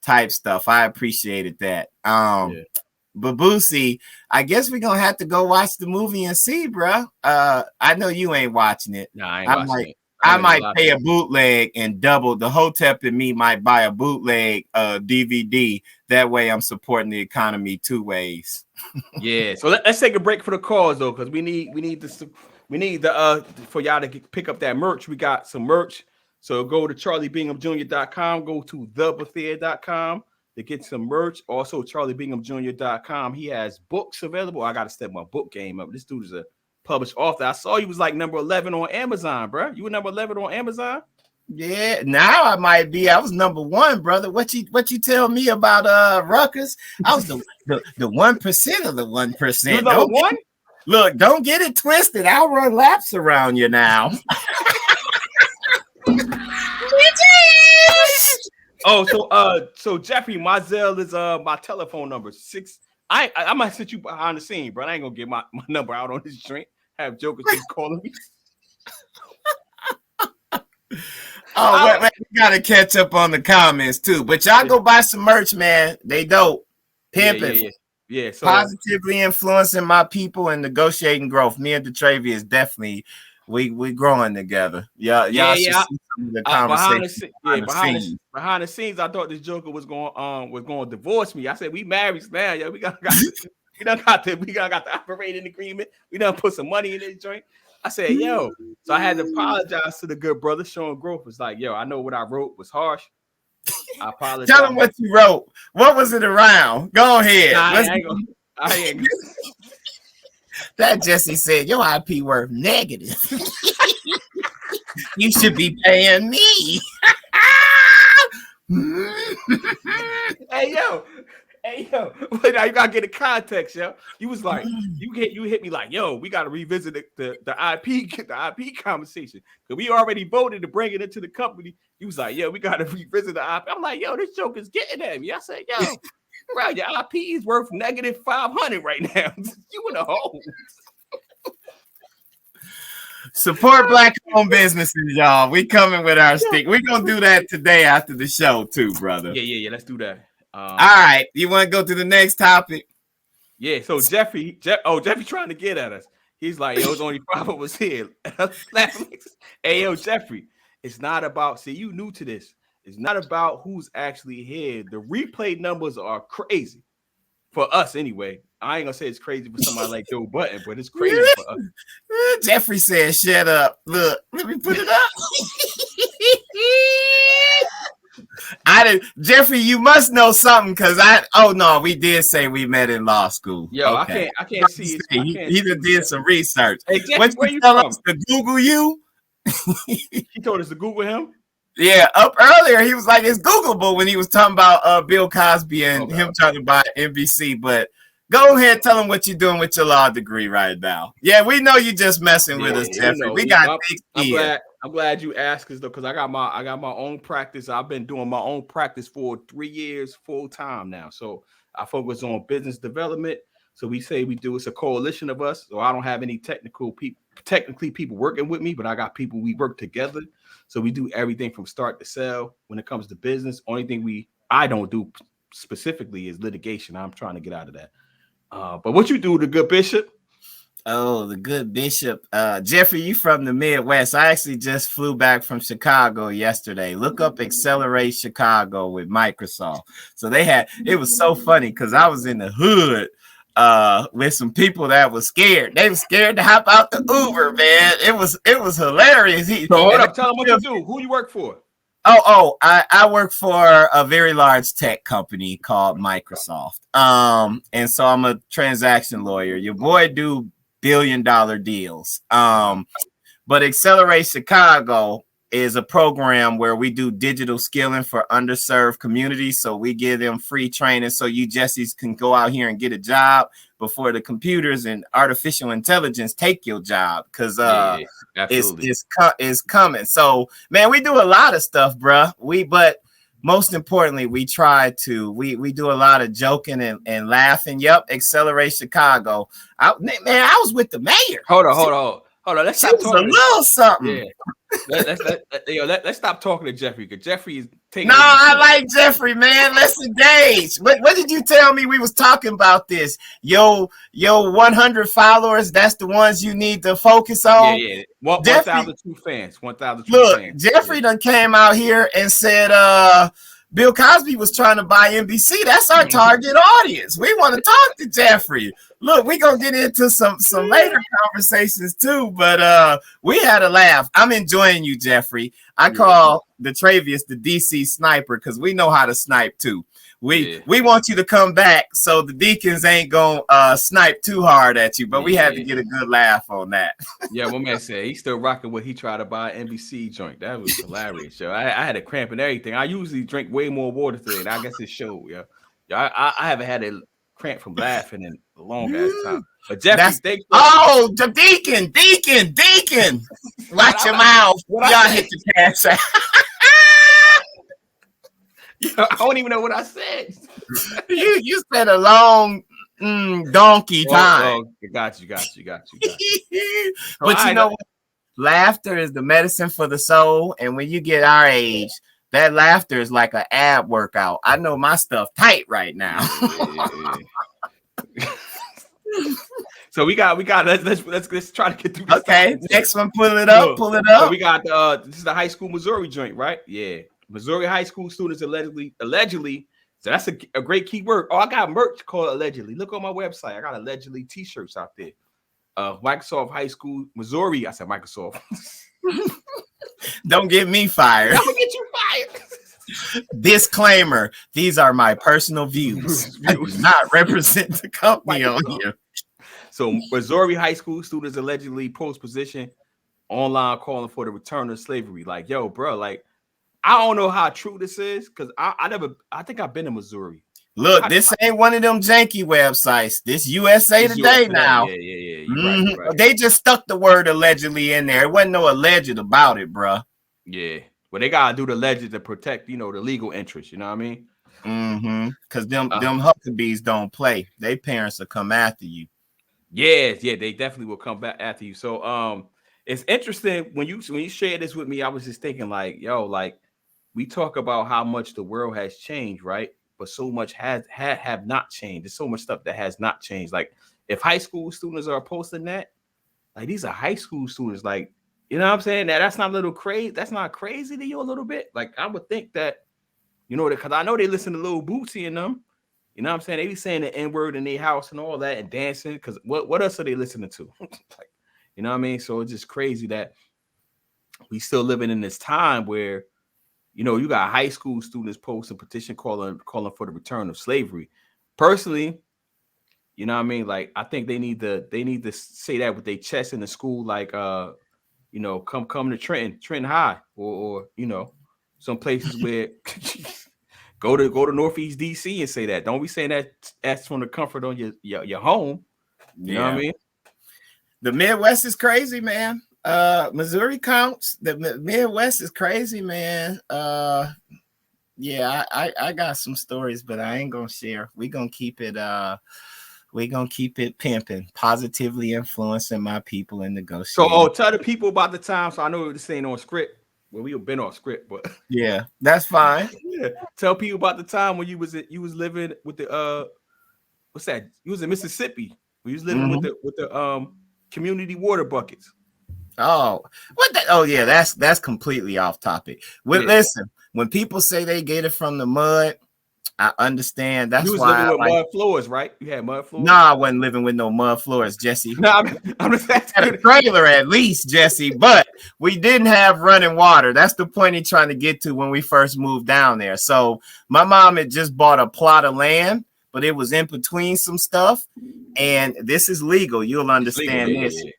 type stuff. I appreciated that. But Boosie, I guess we're gonna have to go watch the movie and see, bro. I know you ain't watching it. No, I ain't watching it. I might pay a bootleg and double. The Hotep and me might buy a bootleg DVD. That way, I'm supporting the economy two ways. Yeah. So let's take a break for the cause though, because we need this. We need for y'all to pick up that merch. We got some merch. So go to charliebinghamjr.com, go to thebuffet.com to get some merch. Also, charliebinghamjr.com. He has books available. I got to step my book game up. This dude is a published author. I saw you was like number 11 on Amazon, bro. You were number 11 on Amazon? Yeah, now I might be. I was number 1, brother. What you tell me about Rutgers? I was the 1% of the 1%. You number 1? Look, don't get it twisted. I'll run laps around you now. So Jeffrey, my Zelle is my telephone number 6. I might sit you behind the scene, bro. I ain't gonna get my number out on this drink. Have jokers just calling me. We gotta catch up on the comments too. But y'all go buy some merch, man. They dope. Pimping. Yeah, so positively influencing my people and negotiating growth. Me and Detravia is definitely we growing together. Y'all should see some of the conversation. Behind the scenes, I thought this joker was going to divorce me. I said we married now. Yeah, we got the operating agreement. We done put some money in this joint. I said, yo. So I had to apologize to the good brother showing growth. It's like, yo, I know what I wrote was harsh. I apologize. Tell him what you wrote. What was it around? Go ahead. I ain't That Jesse said, your IP worth negative. You should be paying me. Hey yo. Wait, now you gotta get the context, yo. You was like, you hit me like, yo, we gotta revisit the IP conversation. Because we already voted to bring it into the company. You was like, yo, we gotta revisit the IP. I'm like, yo, this joke is getting at me. I said, yo, bro, your IP is worth negative 500 right now. You in a hole. Support Black-owned businesses, y'all. We coming with our stick. We're gonna do that today after the show, too, brother. Yeah. Let's do that. All right. You want to go to the next topic? Yeah. So Jeffrey trying to get at us. He's like, yo, it's only 5 of us here. Hey, yo, Jeffrey, it's not about. See, you new to this. It's not about who's actually here. The replay numbers are crazy for us, anyway. I ain't gonna say it's crazy for somebody like Joe Button, but it's crazy for us. Jeffrey said, "Shut up." Look, let me put it up. Jeffrey, you must know something because we did say we met in law school. Yo, okay. I can't see it. He did some research. Hey, Jeffrey, what where you tell from? us to Google you? He told us to Google him. Yeah, up earlier he was like it's Googleable when he was talking about Bill Cosby and him trying to buy NBC. But go ahead, tell him what you're doing with your law degree right now. Yeah, we know you just messing with us, Jeffrey. We got I'm glad you asked us though, because I got my own practice. I've been doing my own practice for 3 years full time now. So I focus on business development. So it's a coalition of us. So I don't have any technically people working with me, but I got people we work together. So we do everything from start to sell when it comes to business. Only thing I don't do specifically is litigation. I'm trying to get out of that. But what you do, the good bishop? Oh, the good bishop. Jeffrey, you from the Midwest. I actually just flew back from Chicago yesterday. Look up Accelerate Chicago with Microsoft. So it was so funny because I was in the hood with some people that was scared. They were scared to hop out the Uber, man. It was hilarious. So hold up, tell them what you do. Who you work for? I work for a very large tech company called Microsoft. And so I'm a transaction lawyer. Your boy do billion-dollar deals. But Accelerate Chicago is a program where we do digital skilling for underserved communities. So we give them free training so you Jessies can go out here and get a job before the computers and artificial intelligence take your job, because it's coming. So man, we do a lot of stuff, bruh. But most importantly, we we do a lot of joking and laughing. Yep, Accelerate Chicago. I was with the mayor. Hold on. Let's stop talking. A little something. Yeah. Let's stop talking to Jeffrey, because Jeffrey is taking. No, I like Jeffrey, man. Let's engage. What did you tell me we was talking about this? Yo, 100 followers. That's the ones you need to focus on. Yeah. 1,002 fans. 1,002 fans. Jeffrey done came out here and said, Bill Cosby was trying to buy NBC. That's our target audience. We want to talk to Jeffrey. Look, we're going to get into some later conversations too, but we had a laugh. I'm enjoying you, Jeffrey. I call the Travius the DC sniper because we know how to snipe too. We want you to come back so the Deacons ain't going to snipe too hard at you, but we had to get a good laugh on that. Yeah, my man said he's still rocking what he tried to buy an NBC joint. That was hilarious. So I had a cramp and everything. I usually drink way more water today, and I guess it showed. Yeah, I haven't had a cramp from laughing in a long ass time. But Jeffrey, the Deacon. Watch your mouth. Y'all hit the cash out. I don't even know what I said. you said a long donkey time. Got you. But you know what? Laughter is the medicine for the soul. And when you get our age, that laughter is like an ab workout. I know my stuff tight right now. So we got let's try to get through this. Okay, next one, pull it up. So we got this is the high school Missouri joint, right? Yeah. Missouri high school students allegedly. So that's a great key word. Oh, I got merch called allegedly. Look on my website. I got allegedly t-shirts out there. Microsoft High School, Missouri. I said Microsoft. Don't get me fired. I'm gonna get you fired. Disclaimer: these are my personal views. I do not represent the company on here. So Missouri high school students allegedly post position online calling for the return of slavery. Like, yo, bro, like, I don't know how true this is, because I think I've been in Missouri. Look, this ain't one of them janky websites. This USA Today now. Yeah. You're right. They just stuck the word allegedly in there. It wasn't no alleged about it, bro. Yeah. Well, they gotta do the alleged to protect, the legal interest. You know what I mean? Mm-hmm. Because them Huckabees don't play. They parents will come after you. Yeah, they definitely will come back after you. So it's interesting when you shared this with me. I was just thinking, like, yo, like, we talk about how much the world has changed, right? But so much have not changed. There's so much stuff that has not changed. Like, if high school students are posting that, like, these are high school students, like, you know what I'm saying? That's not a little crazy. That's not crazy to you a little bit. Like, I would think that, because I know they listen to Lil Bootsy and them. You know what I'm saying? They be saying the N-word in their house and all that and dancing. Because what else are they listening to? Like, you know what I mean? So it's just crazy that we still living in this time where, you got high school students posting petition calling for the return of slavery. Personally, you know what I mean? Like, I think they need to say that with their chest in the school, like, come to Trenton High, or some places where go to Northeast DC and say that. Don't be saying that's from the comfort on your home. You know what I mean? The Midwest is crazy, man. Missouri counts. The Midwest is crazy, man. I got some stories, but I ain't gonna share. We're gonna keep it pimping, positively influencing my people in negotiating. So tell the people about the time. So I know this ain't on script. Well, we've been off script, but yeah, that's fine. Yeah. Tell people about the time when you was living with the what's that? You was in Mississippi. You was living with the community water buckets. Oh, what? Oh, yeah, that's completely off topic. Listen, when people say they get it from the mud, I understand. That's You was why living with like, mud floors, right? You had mud floors. no, I wasn't living with no mud floors, Jesse. No, I'm just Had asking. a trailer at least, Jesse, but we didn't have running water. That's the point he's trying to get to when we first moved down there. So my mom had just bought a plot of land, but it was in between some stuff. And this is legal. You'll understand legal, this. yeah.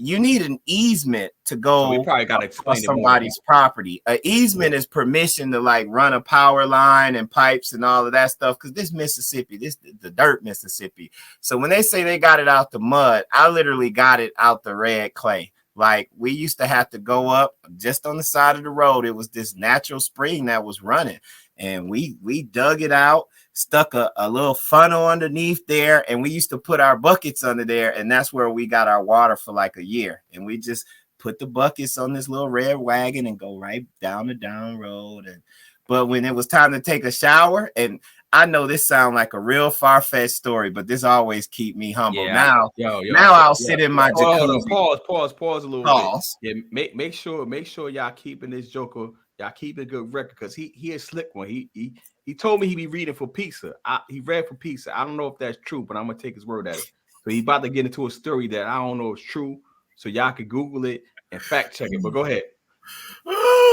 You need an easement to So go we probably got to on explain it more. somebody's property. An easement is permission to like run a power line and pipes and all of that stuff. Because this Mississippi, this the dirt Mississippi. So when they say they got it out the mud, I literally got it out the red clay. Like we used to have to go up just on the side of the road. It was this natural spring that was running, and we dug it out, stuck a little funnel underneath there, and we used to put our buckets under there, and that's where we got our water for like a year. And we just put the buckets on this little red wagon and go right down the down road. And but when it was time to take a shower, and I know this sounds like a real far-fetched story, but this always keep me humble. Yeah, now I'll sit in my jacuzzi. Pause a little bit. Yeah, make sure y'all keeping this joker. Y'all keeping a good record because he a slick one. He told me he be reading for pizza. He read for pizza. I don't know if that's true, but I'm gonna take his word at it. So he about to get into a story that I don't know is true. So y'all can Google it and fact check it. But go ahead.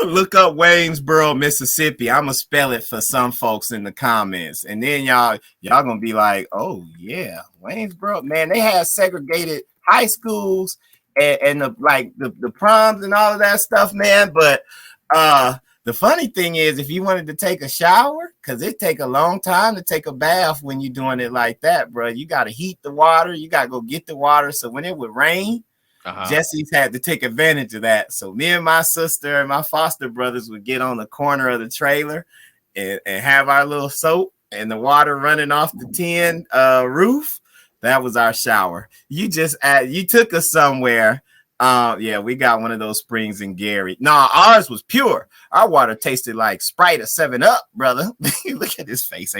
Look up Waynesboro, Mississippi. I'm gonna spell it for some folks in the comments, and then y'all gonna be like, "Oh yeah, Waynesboro, man, they had segregated high schools and the proms and all of that stuff, man." But the funny thing is, if you wanted to take a shower, because it take a long time to take a bath when you're doing it like that, bro. You got to heat the water. You got to go get the water. So when it would rain, Jesse's had to take advantage of that. So me and my sister and my foster brothers would get on the corner of the trailer and have our little soap and the water running off the tin roof. That was our shower. You took us somewhere. Yeah, we got one of those springs in Gary. No, ours was pure. Our water tasted like Sprite or 7-Up, brother. Look at his face.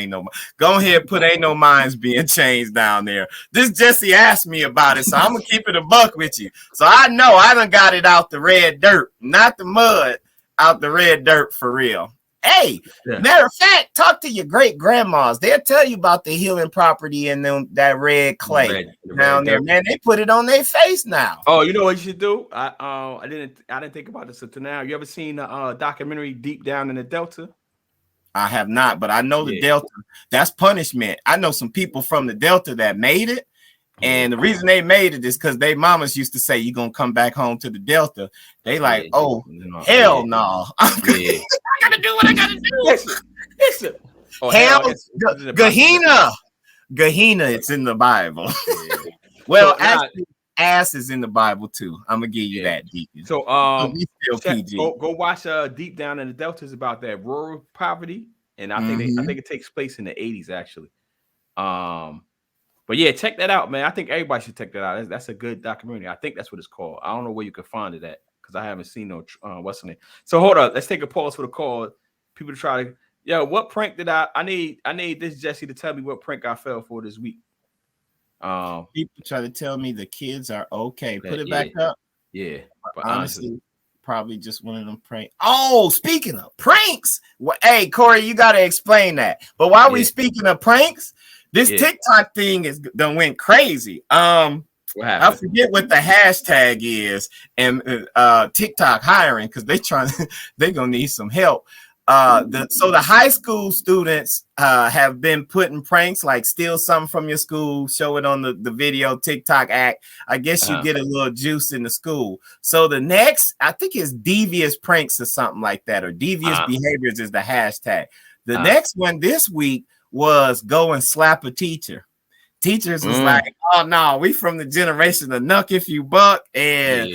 Go ahead, ain't no minds being changed down there. This Jesse asked me about it, so I'm gonna keep it a buck with you. So I know I done got it out the red dirt, not the mud, out the red dirt for real. Hey, matter of fact, talk to your great grandmas. They'll tell you about the healing property and that red clay down there. Man, they put it on their face now. Oh, you know what you should do? I didn't think about this until now. You ever seen the documentary Deep Down in the Delta? I have not, but I know the Delta. That's punishment. I know some people from the Delta that made it. And the reason they made it is because their mamas used to say, "You're going to come back home to the Delta." They like, "Oh, hell no. I got to do what I got to do." Listen. Oh, hell, Gehenna. Gehenna, it's in the Bible. Well, so, actually, ass is in the Bible too. I'm going to give you that, Deacon. So, go watch Deep Down in the Delta. Is about that rural poverty. And I think it takes place in the 80s, actually. But yeah, check that out, man. I think everybody should check that out. That's a good documentary. I think that's what it's called. I don't know where you can find it at because I haven't seen no what's the name. So hold up, let's take a pause for the call. People to try to what prank did I need this Jesse to tell me what prank I fell for this week. People try to tell me the kids are okay. Put it back up. Yeah, but honestly, probably just one of them pranks. Oh, speaking of pranks, hey Corey, you got to explain that. But while we speaking of pranks. This TikTok thing done went crazy. I forget what the hashtag is, and TikTok hiring because they gonna need some help. So the high school students have been putting pranks like steal something from your school, show it on the video TikTok act. I guess you get a little juice in the school. So the next, I think it's devious pranks or something like that, or devious behaviors is the hashtag. The next one this week was go and slap a teacher. Teachers was like, "Oh no, we from the generation of Nuck If You Buck," and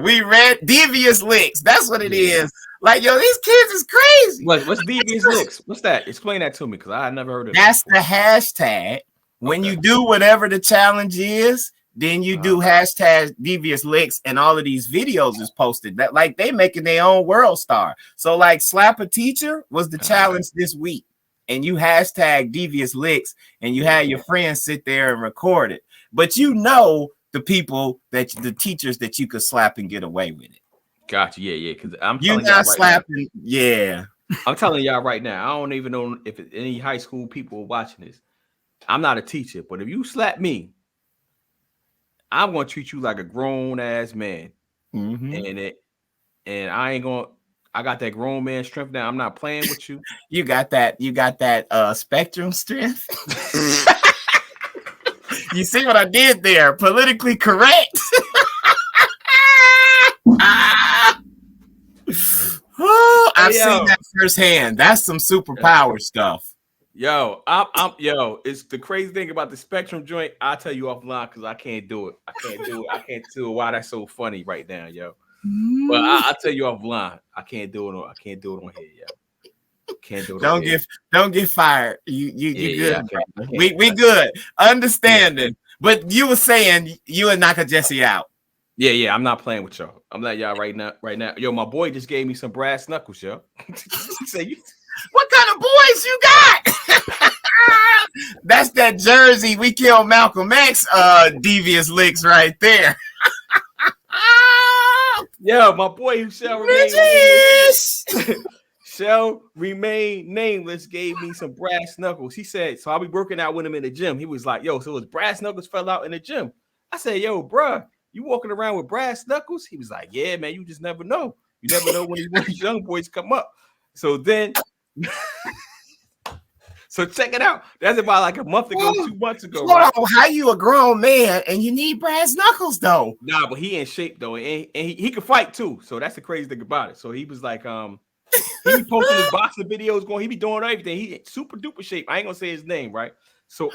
we read devious licks. That's what it is. Like, yo, these kids is crazy. What's devious licks? What's that? Explain that to me because I never heard of it. That's the hashtag. When you do whatever the challenge is, then you do hashtag devious licks, and all of these videos is posted. That like they making their own world star. So like slap a teacher was the challenge this week. And you hashtag devious licks and you had your friends sit there and record it. But you know the people the teachers that you could slap and get away with it. Gotcha. Yeah. Because you're not slapping. Yeah. I'm telling y'all right now, I don't even know if any high school people are watching this. I'm not a teacher, but if you slap me, I'm gonna treat you like a grown ass man. And I ain't gonna. I got that grown man strength now. I'm not playing with you. You got that spectrum strength. You see what I did there? Politically correct. Oh, I've seen that firsthand. That's some superpower stuff. Yo, it's the crazy thing about the spectrum joint. I'll tell you offline because I can't do it. I can't do it. Why that's so funny right now, yo. But I'll tell you offline. I can't do it on here, yo. Can't do it. Don't get fired. You good. We good. Understanding. But you were saying you would knock a Jesse out. Yeah. I'm not playing with y'all. I'm letting y'all right now. Yo, my boy just gave me some brass knuckles, yo. What kind of boys you got? That's that Jersey We Kill Malcolm X devious licks right there. Yo, my boy who shall remain nameless gave me some brass knuckles. He said, so I'll be working out with him in the gym. He was like, yo, so his brass knuckles fell out in the gym. I said, yo, bruh, you walking around with brass knuckles? He was like, yeah, man, you just never know. You never know when these young boys come up. So then, so check it out. That's about like a month ago, 2 months ago. Right? How you a grown man and you need brass knuckles though? Nah, but he in shape though, and he can fight too. So that's the crazy thing about it. So he was like, he be posting his boxing videos, he be doing everything. He super duper shape. I ain't gonna say his name, right? So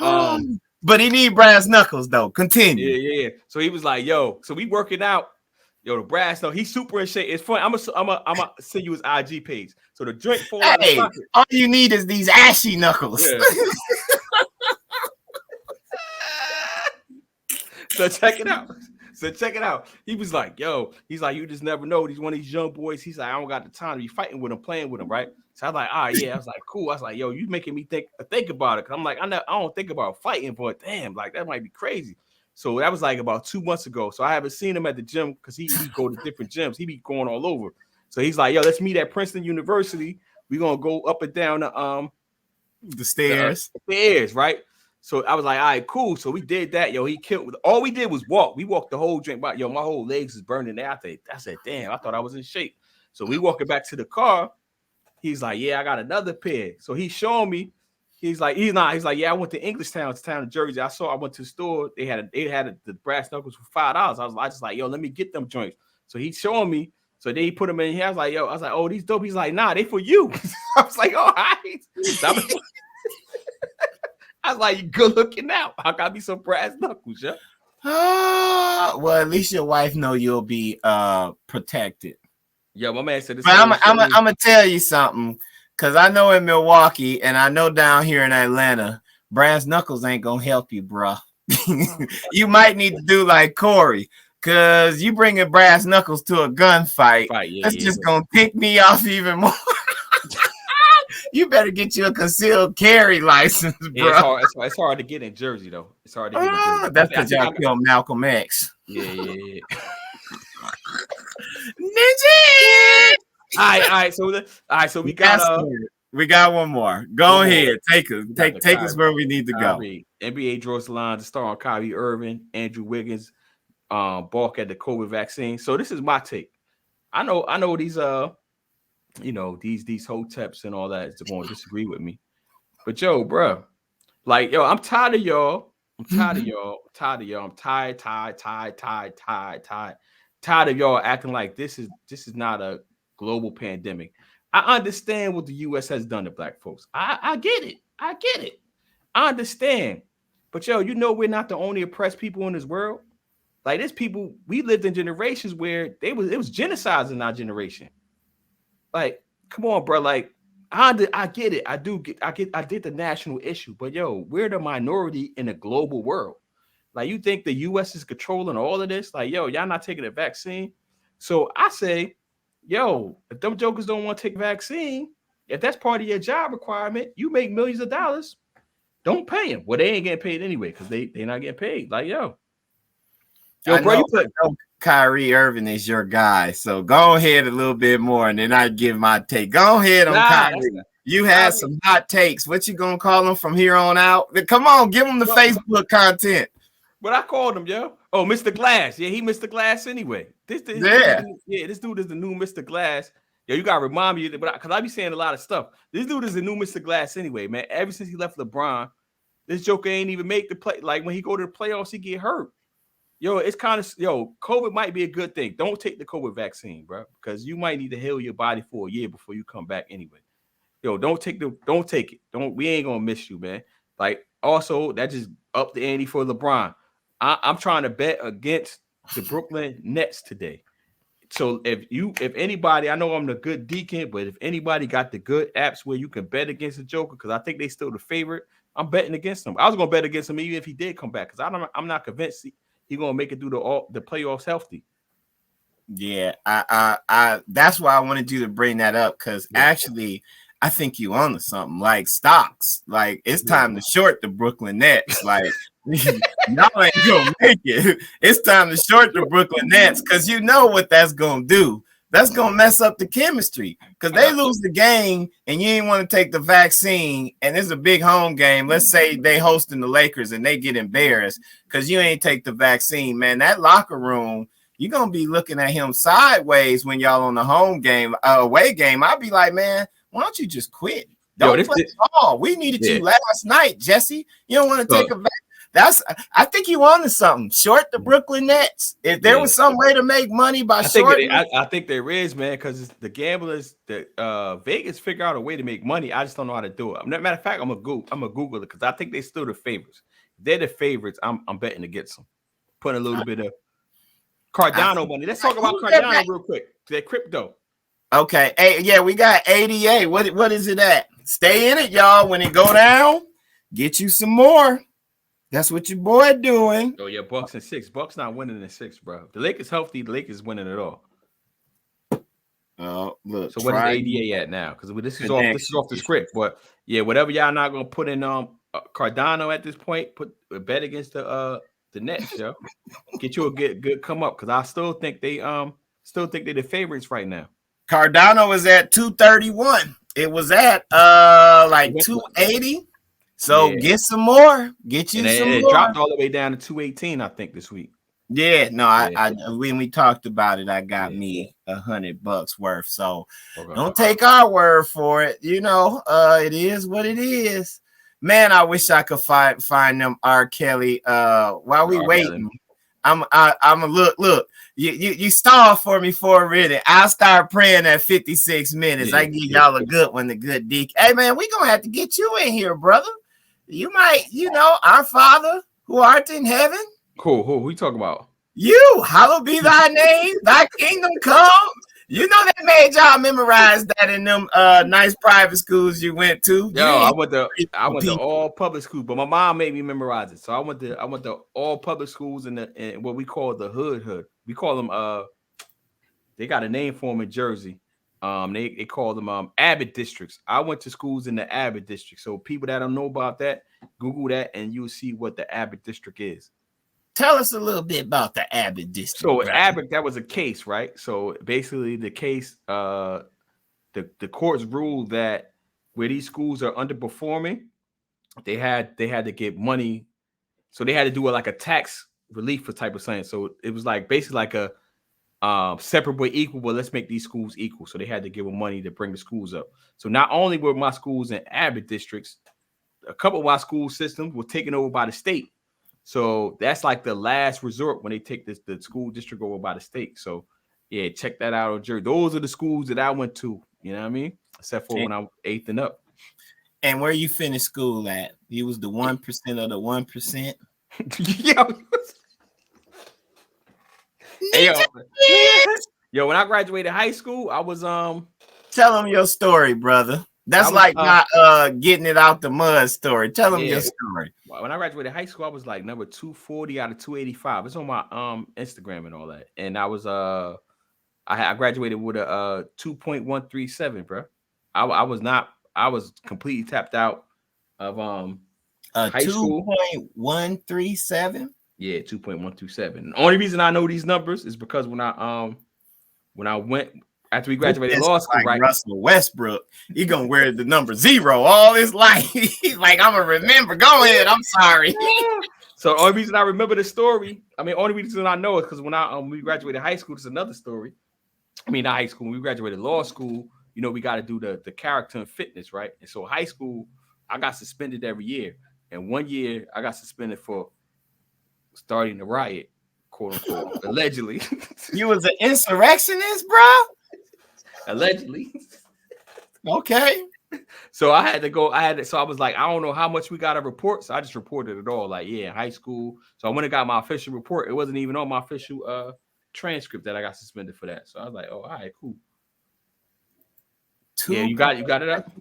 but he need brass knuckles though. Continue. Yeah. So he was like, yo, so we working out. Yo, the brass, though, he's super in shape. It's funny. I'm gonna send you his IG page. So the joint fall out of pocket. All you need is these ashy knuckles. Yeah. So check it out. He was like, yo, he's like, you just never know. He's one of these young boys. He's like, I don't got the time to be fighting with him, playing with him, right? So I was like, all right, yeah. I was like, cool. I was like, yo, you making me think about it. Cause I'm like, I don't think about fighting, but damn, like that might be crazy. So that was like about 2 months ago. So I haven't seen him at the gym because he go to different gyms. He be going all over. So he's like, yo, let's meet at Princeton University. We're gonna go up and down the stairs. The stairs, right? So I was like, all right, cool. So we did that. Yo, he killed. All we did was walk. We walked the whole drink. Yo, my whole legs is burning there. I said, damn, I thought I was in shape. So we walking back to the car. He's like, yeah, I got another pair. So he's showing me. He's like, yeah, I went to English Town, Jersey. I went to the store. They had the brass knuckles for $5. I was just like, yo, let me get them joints. So he's showing me. So then he put them in here. I was like, oh, these dope. He's like, nah, they for you. I was like, all right. I was like, you good looking out. I got me some brass knuckles, yeah. Well, at least your wife know you'll be protected. Yo, my man said this. But I'm gonna tell you something. Because I know in Milwaukee and I know down here in Atlanta, brass knuckles ain't going to help you, bro. You might need to do like Corey, because you bringing brass knuckles to a gunfight. That's just going to tick me off even more. You better get you a concealed carry license, bro. Yeah, it's hard to get in Jersey, though. It's hard to get in Jersey. That's because y'all killed Malcolm X. Yeah. Ninja! All right. So we got one more. Go ahead. Take us where we need to go. NBA draws the line to star on Kyrie Irving, Andrew Wiggins, balk at the COVID vaccine. So this is my take. I know these these hoteps and all that is going to disagree with me. But yo, bro, like I'm tired of y'all. I'm tired of y'all acting like this is not a global pandemic. I understand what the U.S. has done to black folks. I get it. I understand. But we're not the only oppressed people in this world. Like there's people, we lived in generations where it was genocides in our generation. Like, come on, bro. Like, I get it. I did the national issue, but we're the minority in a global world. Like, you think the U.S. is controlling all of this? Like, y'all not taking a vaccine. So I say, if them jokers don't want to take a vaccine, if that's part of your job requirement, you make millions of dollars, don't pay them. Well, they ain't getting paid anyway because they're not getting paid. Like, Yo, bro, I know Kyrie Irving is your guy, so go ahead a little bit more, and then I give my take. Go ahead on Kyrie. You had some hot takes. What you gonna call them from here on out? Come on, give them the Facebook content. What I called him, yo? Oh, Mr. Glass. Yeah, he Mr. Glass anyway. This dude is the new Mr. Glass. Yo, you gotta remind me, because I be saying a lot of stuff. This dude is the new Mr. Glass anyway, man. Ever since he left LeBron, this joker ain't even make the play. Like when he go to the playoffs, he get hurt. Yo, it's kind of COVID might be a good thing. Don't take the COVID vaccine, bro, because you might need to heal your body for a year before you come back anyway. Yo, don't take it. We ain't gonna miss you, man. Like, also, that just up the ante for LeBron. I'm trying to bet against the Brooklyn Nets today. So if anybody, I know I'm the good deacon, but if anybody got the good apps where you can bet against the Joker, because I think they still the favorite, I'm betting against them. I was gonna bet against him even if he did come back, because I'm not convinced he's gonna make it through the playoffs healthy. Yeah, I that's why I wanted you to bring that up, because actually I think you on to something. Like stocks, like it's time to short the Brooklyn Nets. Like y'all ain't gonna make it. It's time to short the Brooklyn Nets, because you know what that's gonna do. That's gonna mess up the chemistry, because they lose the game and you ain't want to take the vaccine, and it's a big home game. Let's say they hosting the Lakers and they get embarrassed because you ain't take the vaccine, man. That locker room, you're gonna be looking at him sideways when y'all on the home game, away game. I'll be like, man, why don't you just quit? Don't play ball. We needed you last night, Jesse. You don't want to take a vaccine. I think you wanted something. Short the Brooklyn Nets. If there was some way to make money by shorting, I think there is, man, because the gamblers, the Vegas figure out a way to make money. I just don't know how to do it. Matter of fact, I'm a Google it, because I think they still the favorites. If they're the favorites, I'm betting against them. Putting a little bit of Cardano money. Let's talk about Cardano real quick. Their crypto. Okay. Hey, yeah, we got ADA. What is it at? Stay in it, y'all. When it go down, get you some more. That's what your boy doing. Oh yeah, Bucks and 6. Bucks not winning in 6, bro. If the Lakers healthy, the Lakers winning it all. Oh, look. So what is ADA at now? Because this is off the script. But yeah, whatever y'all not gonna put in Cardano at this point, put a bet against the Nets, yo. Get you a good come up, because I still think they're the favorites right now. Cardano is at 231. It was at like 280. So get some more. Get you some more. It dropped all the way down to 218, I think, this week. Yeah, no, I when we talked about it, I got me $100 worth. So don't take our word for it. You know, it is what it is. Man, I wish I could find them R. Kelly. While we waiting, I'm a look. You stall for me for a minute. I'll start praying at 56 minutes. I give y'all a good one, the good deacon. Hey man, we gonna have to get you in here, brother. You might, our Father who art in heaven. Cool. Who we talking about? You, hallowed be thy name, thy kingdom come. You know they made y'all memorize that in them nice private schools you went to. Yo, I went to all public schools, but my mom made me memorize it. So I went to all public schools in what we call the hood. We call them they got a name for them in Jersey. They call them Abbott districts. I went to schools in the Abbott district. So people that don't know about that, Google that and you'll see what the Abbott district is. Tell us a little bit about the Abbott district. So Abbott, that was a case, right? So basically the case, the courts ruled that where these schools are underperforming, they had to get money. So they had to do like a tax relief for type of thing. So it was like basically like a separate but equal, but let's make these schools equal. So they had to give them money to bring the schools up. So not only were my schools in Abbott districts, a couple of my school systems were taken over by the state. So that's like the last resort when they take the school district over by the state. So yeah, check that out on Jersey. Those are the schools that I went to, you know what I mean? Except for when I was 8th and up. And where you finished school at? You was the 1% of the 1%? Yo, when I graduated high school, I was tell them your story, brother. That's like not getting it out the mud story. Tell them your story. When I graduated high school, I was like number 240 out of 285. It's on my Instagram and all that. And I was I graduated with a 2.137, bro. I was completely tapped out of high school. 2.137. Yeah, 2.127. The only reason I know these numbers is because when I went after we graduated law school, like right? Russell Westbrook, he gonna wear the number 0 all his life. He's like, I'm gonna remember. Go ahead. I'm sorry. So the only reason I remember the story, only reason I know it because when we graduated high school, it's another story. Not high school. When we graduated law school, we got to do the character and fitness, right? And so high school, I got suspended every year, and one year I got suspended for starting the riot, quote unquote, allegedly. You was an insurrectionist, bro? Allegedly. Okay. So I had to go. So I was like, I don't know how much we got to report. So I just reported it all. Like, yeah, high school. So I went and got my official report. It wasn't even on my official transcript that I got suspended for that. So I was like, oh, all right, cool. Yeah, you got it up.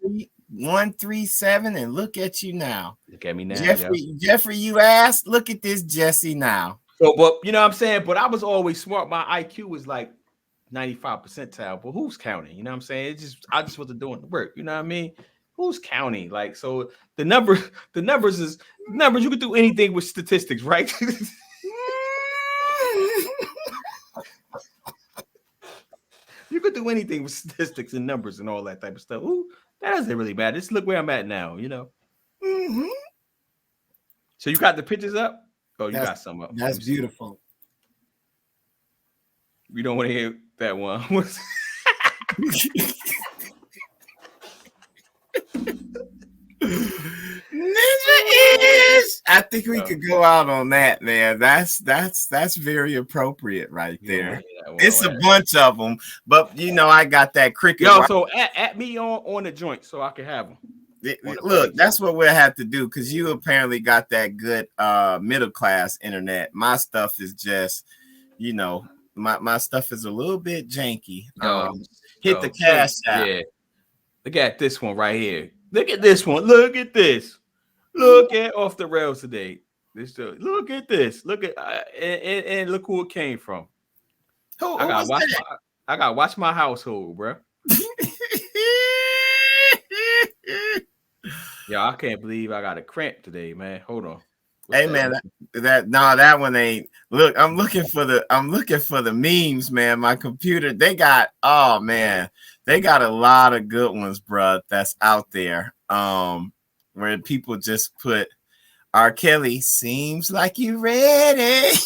137, and look at you now. Look at me now, Jeffrey. You asked. Look at this Jesse now. So, but you know what I'm saying. But I was always smart. My IQ was like 95 percentile. But who's counting? You know what I'm saying? I just wasn't doing the work. You know what I mean? Who's counting? Like, so the numbers. You could do anything with statistics, right? You could do anything with statistics and numbers and all that type of stuff. Ooh, that doesn't really matter. Just look where I'm at now, Mm-hmm. So you got the pictures up? Oh, you got some up. That's beautiful. We don't want to hear that one. Ninja is. I think we could go out on that, man. That's very appropriate right there. It's a bunch of them, but I got that cricket. Yo, so at me on the joint so I can have them. Look, that's what we'll have to do because you apparently got that good middle class internet. My stuff is just, my stuff is a little bit janky. Hit the cash app. Yeah. Look at this one right here. Look at this one. Look at this. Look at Off the Rails today. Look at this. Look at and look who it came from. I gotta watch my household, bro. Yo, I can't believe I got a cramp today, man. Hold on. Hey man, that one ain't. Look, I'm looking for the memes, man. My computer, they got a lot of good ones, bro. That's out there. Where people just put R. Kelly seems like you ready.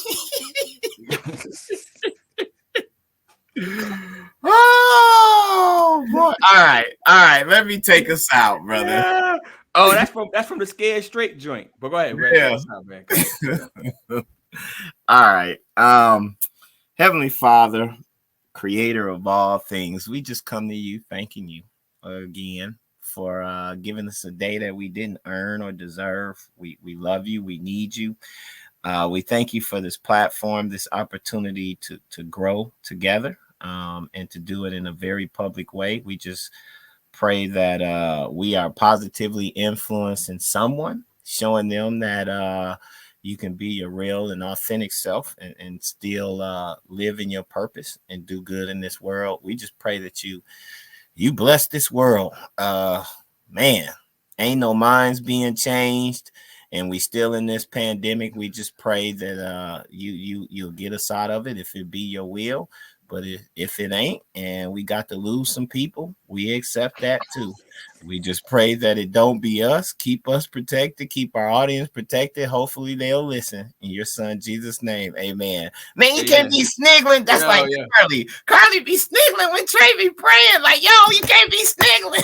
Oh boy! All right. Let me take us out, brother. Yeah. Oh, that's from the Scared Straight joint. But go ahead, yeah. All right. Heavenly Father, Creator of all things, we just come to you, thanking you again for giving us a day that we didn't earn or deserve. We love you. We need you. We thank you for this platform, this opportunity to grow together, and to do it in a very public way. We just pray that we are positively influencing someone, showing them that you can be your real and authentic self and still live in your purpose and do good in this world. We just pray that you bless this world. Man, ain't no minds being changed, and we still in this pandemic. We just pray that you'll get us out of it if it be your will. But if it ain't, and we got to lose some people, we accept that too. We just pray that it don't be us. Keep us protected. Keep our audience protected. Hopefully they'll listen. In your son Jesus' name, amen. Man, you can't be sniggling. That's Carly. Carly be sniggling when Trey be praying. Like, yo, you can't be sniggling.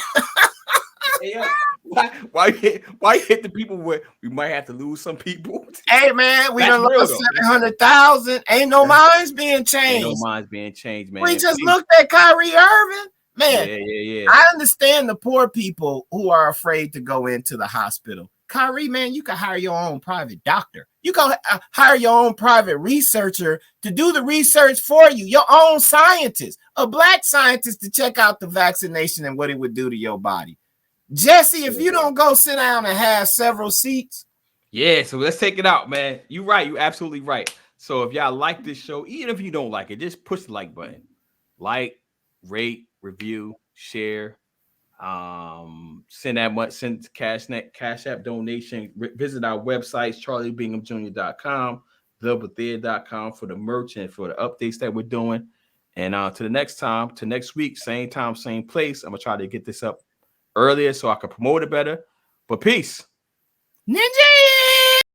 Why hit the people where we might have to lose some people? Hey man, we done lost 700,000. Ain't no minds being changed. Ain't no minds being changed, man. We just looked at Kyrie Irving. Man, yeah. I understand the poor people who are afraid to go into the hospital. Kyrie, man, you can hire your own private doctor. You can hire your own private researcher to do the research for you, your own scientist, a black scientist to check out the vaccination and what it would do to your body. Jesse, if you don't go sit down and have several seats. Yeah, so let's take it out, man. You're right. You're absolutely right. So if y'all like this show, even if you don't like it, just push the like button. Like, rate, review, share. Send Cash App donation. Visit our websites, charliebinghamjr.com, globaltheater.com for the merch and for the updates that we're doing. And to the next time, to next week, same time, same place. I'm gonna try to get this up earlier so I can promote it better. But peace. Ninja!